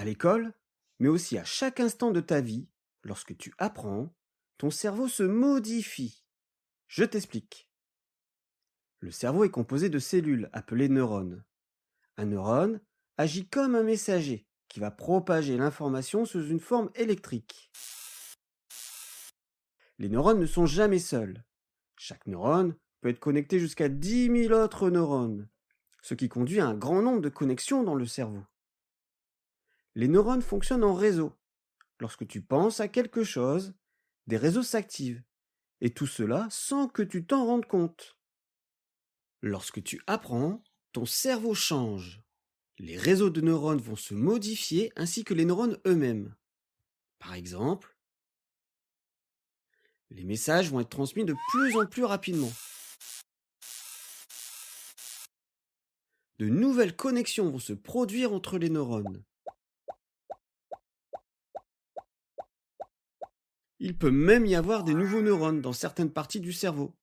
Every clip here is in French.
À l'école, mais aussi à chaque instant de ta vie, lorsque tu apprends, ton cerveau se modifie. Je t'explique. Le cerveau est composé de cellules appelées neurones. Un neurone agit comme un messager qui va propager l'information sous une forme électrique. Les neurones ne sont jamais seuls. Chaque neurone peut être connecté jusqu'à 10 000 autres neurones, ce qui conduit à un grand nombre de connexions dans le cerveau. Les neurones fonctionnent en réseau. Lorsque tu penses à quelque chose, des réseaux s'activent, et tout cela sans que tu t'en rendes compte. Lorsque tu apprends, ton cerveau change. Les réseaux de neurones vont se modifier ainsi que les neurones eux-mêmes. Par exemple, les messages vont être transmis de plus en plus rapidement. De nouvelles connexions vont se produire entre les neurones. Il peut même y avoir des nouveaux neurones dans certaines parties du cerveau.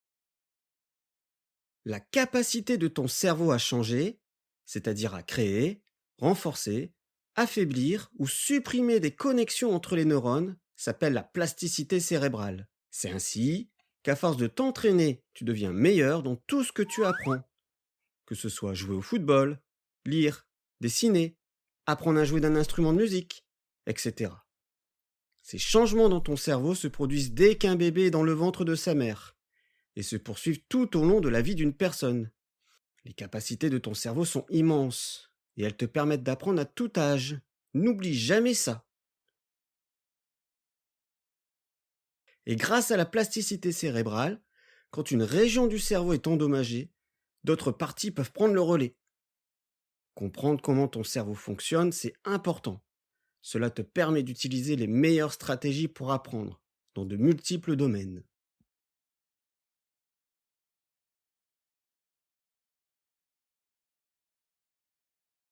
La capacité de ton cerveau à changer, c'est-à-dire à créer, renforcer, affaiblir ou supprimer des connexions entre les neurones, s'appelle la plasticité cérébrale. C'est ainsi qu'à force de t'entraîner, tu deviens meilleur dans tout ce que tu apprends, que ce soit jouer au football, lire, dessiner, apprendre à jouer d'un instrument de musique, etc. Ces changements dans ton cerveau se produisent dès qu'un bébé est dans le ventre de sa mère et se poursuivent tout au long de la vie d'une personne. Les capacités de ton cerveau sont immenses et elles te permettent d'apprendre à tout âge. N'oublie jamais ça. Et grâce à la plasticité cérébrale, quand une région du cerveau est endommagée, d'autres parties peuvent prendre le relais. Comprendre comment ton cerveau fonctionne, c'est important. Cela te permet d'utiliser les meilleures stratégies pour apprendre dans de multiples domaines.